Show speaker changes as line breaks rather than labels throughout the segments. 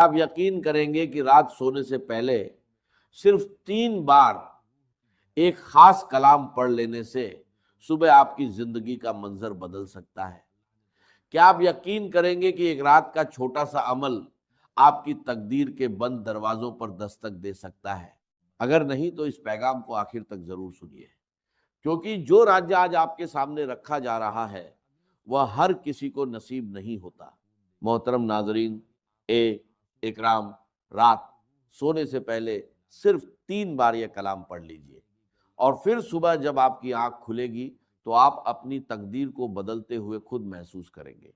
آپ یقین کریں گے کہ رات سونے سے پہلے صرف 3 بار ایک خاص کلام پڑھ لینے سے صبح آپ کی زندگی کا منظر بدل سکتا ہے؟ کیا آپ یقین کریں گے کہ ایک رات کا چھوٹا سا عمل آپ کی تقدیر کے بند دروازوں پر دستک دے سکتا ہے؟ اگر نہیں تو اس پیغام کو آخر تک ضرور سنیے، کیونکہ جو راج آج آپ کے سامنے رکھا جا رہا ہے وہ ہر کسی کو نصیب نہیں ہوتا۔ محترم ناظرین اکرام، رات سونے سے پہلے صرف 3 بار یہ کلام پڑھ لیجئے، اور پھر صبح جب آپ کی آنکھ کھلے گی تو آپ اپنی تقدیر کو بدلتے ہوئے خود محسوس کریں گے۔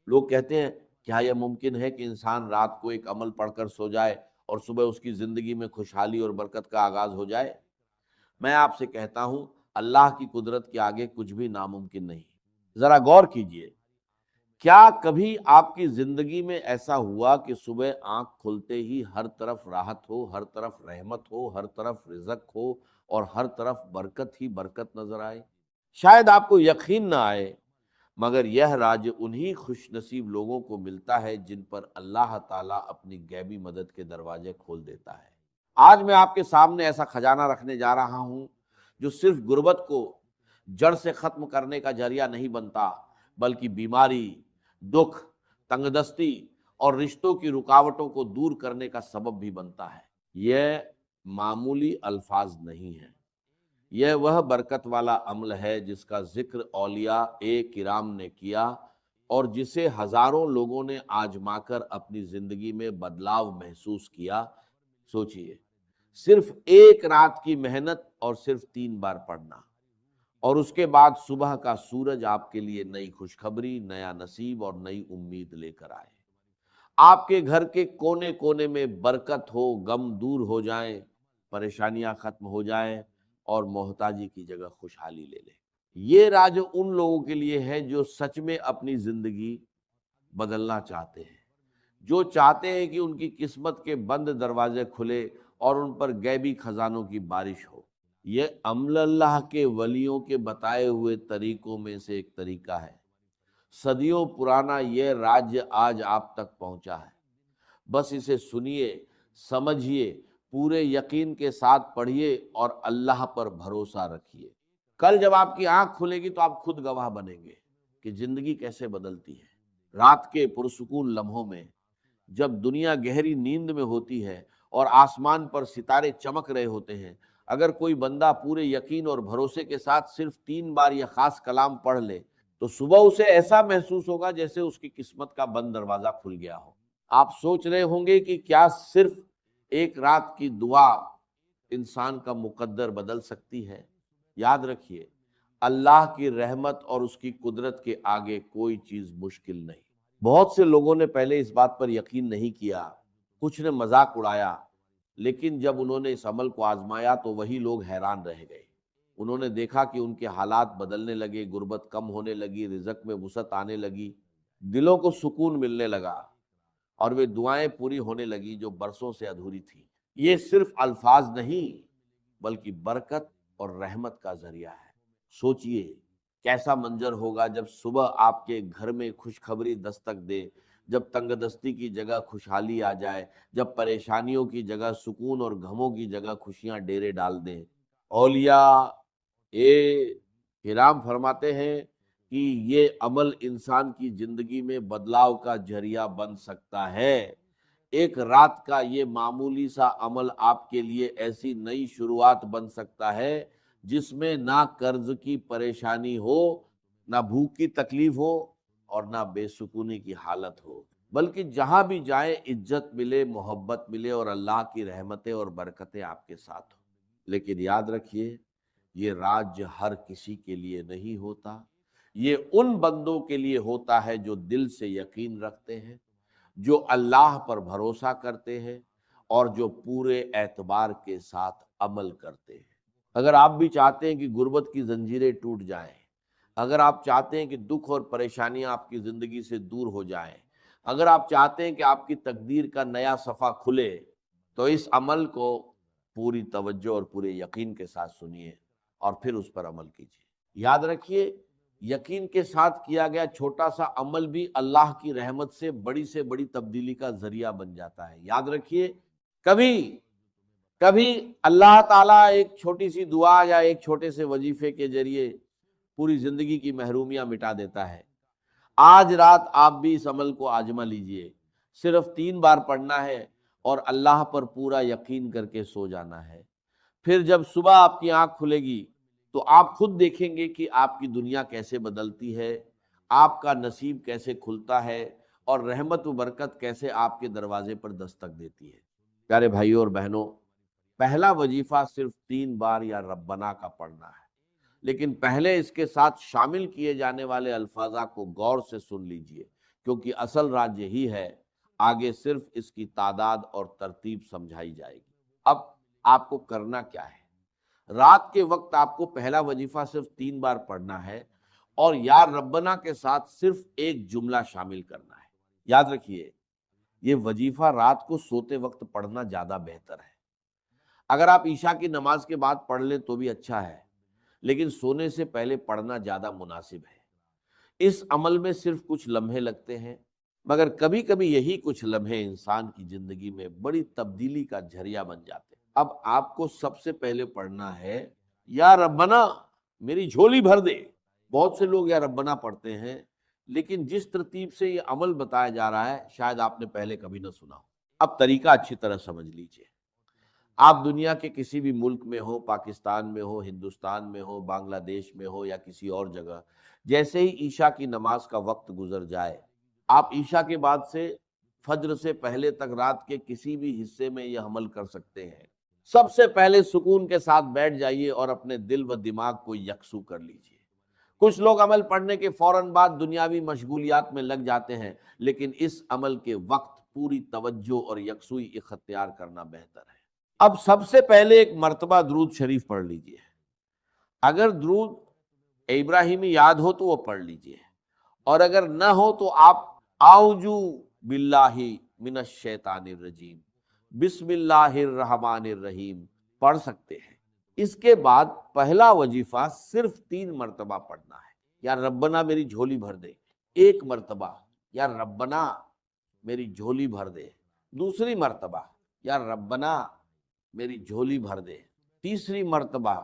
لوگ کہتے ہیں کیا یہ ممکن ہے کہ انسان رات کو ایک عمل پڑھ کر سو جائے اور صبح اس کی زندگی میں خوشحالی اور برکت کا آغاز ہو جائے؟ میں آپ سے کہتا ہوں اللہ کی قدرت کے آگے کچھ بھی ناممکن نہیں۔ ذرا غور کیجئے، کیا کبھی آپ کی زندگی میں ایسا ہوا کہ صبح آنکھ کھلتے ہی ہر طرف راحت ہو، ہر طرف رحمت ہو، ہر طرف رزق ہو اور ہر طرف برکت ہی برکت نظر آئے؟ شاید آپ کو یقین نہ آئے، مگر یہ راج انہی خوش نصیب لوگوں کو ملتا ہے جن پر اللہ تعالیٰ اپنی غیبی مدد کے دروازے کھول دیتا ہے۔ آج میں آپ کے سامنے ایسا خزانہ رکھنے جا رہا ہوں جو صرف غربت کو جڑ سے ختم کرنے کا ذریعہ نہیں بنتا، بلکہ بیماری، دکھ، تنگ دستی اور رشتوں کی رکاوٹوں کو دور کرنے کا سبب بھی بنتا ہے۔ یہ معمولی الفاظ نہیں ہیں، یہ وہ برکت والا عمل ہے جس کا ذکر اولیاء کرام نے کیا اور جسے ہزاروں لوگوں نے آزما کر اپنی زندگی میں بدلاؤ محسوس کیا۔ سوچئے، صرف ایک رات کی محنت اور صرف 3 بار پڑھنا، اور اس کے بعد صبح کا سورج آپ کے لیے نئی خوشخبری، نیا نصیب اور نئی امید لے کر آئے۔ آپ کے گھر کے کونے کونے میں برکت ہو، غم دور ہو جائیں، پریشانیاں ختم ہو جائیں اور محتاجی کی جگہ خوشحالی لے لیں۔ یہ راج ان لوگوں کے لیے ہے جو سچ میں اپنی زندگی بدلنا چاہتے ہیں، جو چاہتے ہیں کہ ان کی قسمت کے بند دروازے کھلے اور ان پر غیبی خزانوں کی بارش ہو۔ یہ عمل اللہ کے ولیوں کے بتائے ہوئے طریقوں میں سے ایک طریقہ ہے۔ صدیوں پرانا یہ راج آج آپ تک پہنچا ہے۔ بس اسے سنیے، سمجھیے، پورے یقین کے ساتھ پڑھیے اور اللہ پر بھروسہ رکھیے۔ کل جب آپ کی آنکھ کھلے گی تو آپ خود گواہ بنیں گے کہ زندگی کیسے بدلتی ہے۔ رات کے پرسکون لمحوں میں، جب دنیا گہری نیند میں ہوتی ہے اور آسمان پر ستارے چمک رہے ہوتے ہیں، اگر کوئی بندہ پورے یقین اور بھروسے کے ساتھ صرف 3 بار یہ خاص کلام پڑھ لے تو صبح اسے ایسا محسوس ہوگا جیسے اس کی قسمت کا بند دروازہ کھل گیا ہو۔ آپ سوچ رہے ہوں گے کہ کیا صرف ایک رات کی دعا انسان کا مقدر بدل سکتی ہے؟ یاد رکھیے، اللہ کی رحمت اور اس کی قدرت کے آگے کوئی چیز مشکل نہیں۔ بہت سے لوگوں نے پہلے اس بات پر یقین نہیں کیا، کچھ نے مذاق اڑایا، لیکن جب انہوں نے اس عمل کو آزمایا تو وہی لوگ حیران رہ گئے۔ انہوں نے دیکھا کہ ان کے حالات بدلنے لگے، غربت کم ہونے لگی، رزق میں وسعت آنے لگی، دلوں کو سکون ملنے لگا، اور وہ دعائیں پوری ہونے لگی جو برسوں سے ادھوری تھی۔ یہ صرف الفاظ نہیں بلکہ برکت اور رحمت کا ذریعہ ہے۔ سوچئے کیسا منظر ہوگا جب صبح آپ کے گھر میں خوشخبری دستک دے، جب تنگ دستی کی جگہ خوشحالی آ جائے، جب پریشانیوں کی جگہ سکون اور غموں کی جگہ خوشیاں ڈیرے ڈال دیں۔ اولیاء کرام فرماتے ہیں کہ یہ عمل انسان کی زندگی میں بدلاؤ کا ذریعہ بن سکتا ہے۔ ایک رات کا یہ معمولی سا عمل آپ کے لیے ایسی نئی شروعات بن سکتا ہے جس میں نہ قرض کی پریشانی ہو، نہ بھوک کی تکلیف ہو اور نہ بے سکونی کی حالت ہو، بلکہ جہاں بھی جائیں عزت ملے، محبت ملے اور اللہ کی رحمتیں اور برکتیں آپ کے ساتھ ہوں۔ لیکن یاد رکھیے، یہ راج ہر کسی کے لیے نہیں ہوتا، یہ ان بندوں کے لیے ہوتا ہے جو دل سے یقین رکھتے ہیں، جو اللہ پر بھروسہ کرتے ہیں اور جو پورے اعتبار کے ساتھ عمل کرتے ہیں۔ اگر آپ بھی چاہتے ہیں کہ غربت کی زنجیریں ٹوٹ جائیں، اگر آپ چاہتے ہیں کہ دکھ اور پریشانیاں آپ کی زندگی سے دور ہو جائیں، اگر آپ چاہتے ہیں کہ آپ کی تقدیر کا نیا صفحہ کھلے، تو اس عمل کو پوری توجہ اور پورے یقین کے ساتھ سنیے اور پھر اس پر عمل کیجیے۔ یاد رکھیے، یقین کے ساتھ کیا گیا چھوٹا سا عمل بھی اللہ کی رحمت سے بڑی تبدیلی کا ذریعہ بن جاتا ہے۔ یاد رکھیے، کبھی اللہ تعالیٰ ایک چھوٹی سی دعا یا ایک چھوٹے سے وظیفے کے ذریعے پوری زندگی کی محرومیاں مٹا دیتا ہے۔ آج رات آپ بھی اس عمل کو آزما لیجئے، صرف 3 بار پڑھنا ہے اور اللہ پر پورا یقین کر کے سو جانا ہے۔ پھر جب صبح آپ کی آنکھ کھلے گی تو آپ خود دیکھیں گے کہ آپ کی دنیا کیسے بدلتی ہے، آپ کا نصیب کیسے کھلتا ہے اور رحمت و برکت کیسے آپ کے دروازے پر دستک دیتی ہے۔ پیارے بھائیوں اور بہنوں، پہلا وظیفہ صرف 3 بار یا ربنا کا پڑھنا ہے، لیکن پہلے اس کے ساتھ شامل کیے جانے والے الفاظ کو غور سے سن لیجئے، کیونکہ اصل راز یہی ہے، آگے صرف اس کی تعداد اور ترتیب سمجھائی جائے گی۔ اب آپ کو کرنا کیا ہے؟ رات کے وقت آپ کو پہلا وظیفہ صرف 3 بار پڑھنا ہے اور یا ربنا کے ساتھ صرف ایک جملہ شامل کرنا ہے۔ یاد رکھیے، یہ وظیفہ رات کو سوتے وقت پڑھنا زیادہ بہتر ہے۔ اگر آپ عشاء کی نماز کے بعد پڑھ لیں تو بھی اچھا ہے، لیکن سونے سے پہلے پڑھنا زیادہ مناسب ہے۔ اس عمل میں صرف کچھ لمحے لگتے ہیں، مگر کبھی کبھی یہی کچھ لمحے انسان کی زندگی میں بڑی تبدیلی کا ذریعہ بن جاتے ہیں۔ اب آپ کو سب سے پہلے پڑھنا ہے یا ربنا میری جھولی بھر دے۔ بہت سے لوگ یا ربنا پڑھتے ہیں، لیکن جس ترتیب سے یہ عمل بتایا جا رہا ہے شاید آپ نے پہلے کبھی نہ سنا ہو۔ اب طریقہ اچھی طرح سمجھ لیجئے۔ آپ دنیا کے کسی بھی ملک میں ہو، پاکستان میں ہو، ہندوستان میں ہو، بنگلہ دیش میں ہو یا کسی اور جگہ، جیسے ہی عشاء کی نماز کا وقت گزر جائے، آپ عشاء کے بعد سے فجر سے پہلے تک رات کے کسی بھی حصے میں یہ عمل کر سکتے ہیں۔ سب سے پہلے سکون کے ساتھ بیٹھ جائیے اور اپنے دل و دماغ کو یکسو کر لیجیے۔ کچھ لوگ عمل پڑھنے کے فوراً بعد دنیاوی مشغولیات میں لگ جاتے ہیں، لیکن اس عمل کے وقت پوری توجہ اور یکسوئی اختیار کرنا بہتر ہے۔ اب سب سے پہلے ایک مرتبہ درود شریف پڑھ لیجیے۔ اگر درود ابراہیمی یاد ہو تو وہ پڑھ لیجیے، اور اگر نہ ہو تو آپ اعوذ باللہ من الشیطان الرجیم، بسم اللہ الرحمن الرحیم پڑھ سکتے ہیں۔ اس کے بعد پہلا وظیفہ صرف 3 مرتبہ پڑھنا ہے۔ یا ربنا میری جھولی بھر دے، ایک مرتبہ، یا ربنا میری جھولی بھر دے، دوسری مرتبہ، یا ربنا میری جھولی بھر دے، تیسری مرتبہ،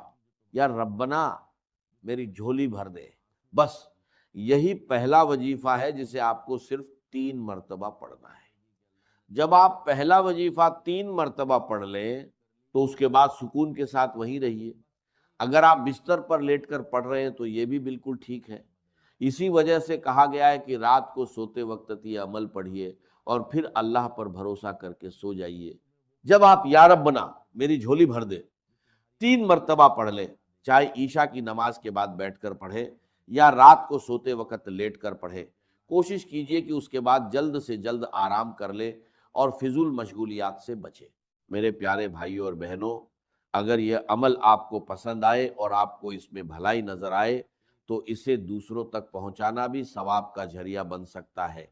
یا ربنا میری جھولی بھر دے۔ بس یہی پہلا وظیفہ ہے جسے آپ کو صرف 3 مرتبہ پڑھنا ہے۔ جب آپ پہلا وظیفہ 3 مرتبہ پڑھ لیں تو اس کے بعد سکون کے ساتھ وہیں رہیے۔ اگر آپ بستر پر لیٹ کر پڑھ رہے ہیں تو یہ بھی بالکل ٹھیک ہے۔ اسی وجہ سے کہا گیا ہے کہ رات کو سوتے وقت یہ عمل پڑھیے اور پھر اللہ پر بھروسہ کر کے سو جائیے۔ جب آپ یا ربنا میری جھولی بھر دے 3 مرتبہ پڑھ لیں، چاہے عشاء کی نماز کے بعد بیٹھ کر پڑھے یا رات کو سوتے وقت لیٹ کر پڑھے، کوشش کیجئے کہ اس کے بعد جلد سے جلد آرام کر لے اور فضول مشغولیات سے بچے۔ میرے پیارے بھائیوں اور بہنوں، اگر یہ عمل آپ کو پسند آئے اور آپ کو اس میں بھلائی نظر آئے تو اسے دوسروں تک پہنچانا بھی ثواب کا ذریعہ بن سکتا ہے،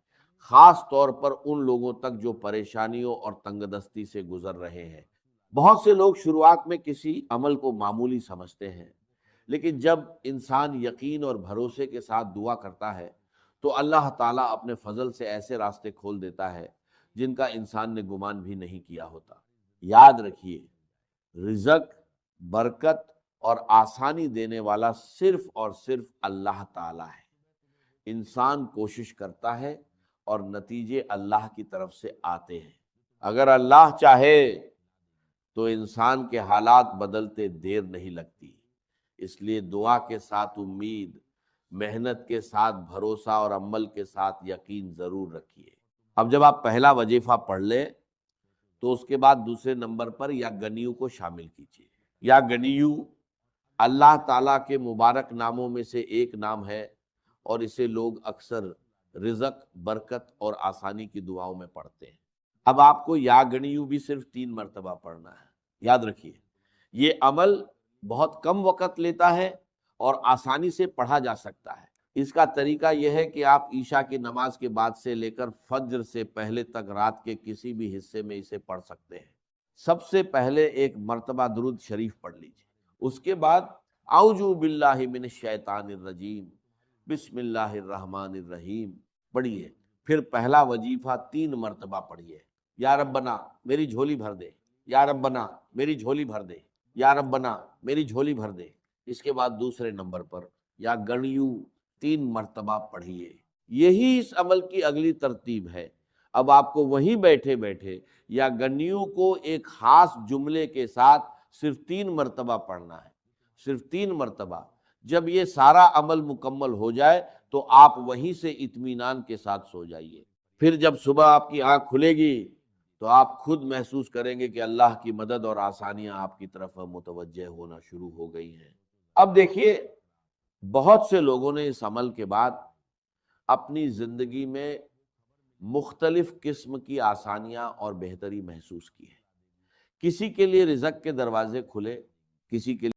خاص طور پر ان لوگوں تک جو پریشانیوں اور تنگ دستی سے گزر رہے ہیں۔ بہت سے لوگ شروعات میں کسی عمل کو معمولی سمجھتے ہیں، لیکن جب انسان یقین اور بھروسے کے ساتھ دعا کرتا ہے تو اللہ تعالیٰ اپنے فضل سے ایسے راستے کھول دیتا ہے جن کا انسان نے گمان بھی نہیں کیا ہوتا۔ یاد رکھیے، رزق، برکت اور آسانی دینے والا صرف اور صرف اللہ تعالیٰ ہے۔ انسان کوشش کرتا ہے اور نتیجے اللہ کی طرف سے آتے ہیں۔ اگر اللہ چاہے تو انسان کے حالات بدلتے دیر نہیں لگتی۔ اس لیے دعا کے ساتھ امید، محنت کے ساتھ بھروسہ اور عمل کے ساتھ یقین ضرور رکھیے۔ اب جب آپ پہلا وظیفہ پڑھ لیں تو اس کے بعد دوسرے نمبر پر یا گنیو کو شامل کیجیے۔ یا گنیو اللہ تعالیٰ کے مبارک ناموں میں سے ایک نام ہے اور اسے لوگ اکثر رزق، برکت اور آسانی کی دعاؤں میں پڑھتے ہیں۔ اب آپ کو یا گنیو بھی صرف 3 مرتبہ پڑھنا ہے۔ یاد رکھیے، یہ عمل بہت کم وقت لیتا ہے اور آسانی سے پڑھا جا سکتا ہے۔ اس کا طریقہ یہ ہے کہ آپ عشاء کی نماز کے بعد سے لے کر فجر سے پہلے تک رات کے کسی بھی حصے میں اسے پڑھ سکتے ہیں۔ سب سے پہلے ایک مرتبہ درود شریف پڑھ لیجیے، اس کے بعد اعوذ باللہ من الشیطان الرجیم، بسم اللہ الرحمن الرحیم پڑھیے، پھر پہلا وظیفہ 3 مرتبہ پڑھیے، یا ربنا میری جھولی بھر دے، یا ربنا میری جھولی بھر دے، یا ربنا میری جھولی بھر دے۔ اس کے بعد دوسرے نمبر پر یا گنیو 3 مرتبہ پڑھیے۔ یہی اس عمل کی اگلی ترتیب ہے۔ اب آپ کو وہیں بیٹھے بیٹھے یا گنیو کو ایک خاص جملے کے ساتھ صرف 3 مرتبہ پڑھنا ہے، صرف 3 مرتبہ۔ جب یہ سارا عمل مکمل ہو جائے تو آپ وہیں سے اطمینان کے ساتھ سو جائیے۔ پھر جب صبح آپ کی آنکھ کھلے گی تو آپ خود محسوس کریں گے کہ اللہ کی مدد اور آسانیاں آپ کی طرف متوجہ ہونا شروع ہو گئی ہیں۔ اب دیکھیے، بہت سے لوگوں نے اس عمل کے بعد اپنی زندگی میں مختلف قسم کی آسانیاں اور بہتری محسوس کی ہے۔ کسی کے لیے رزق کے دروازے کھلے، کسی کے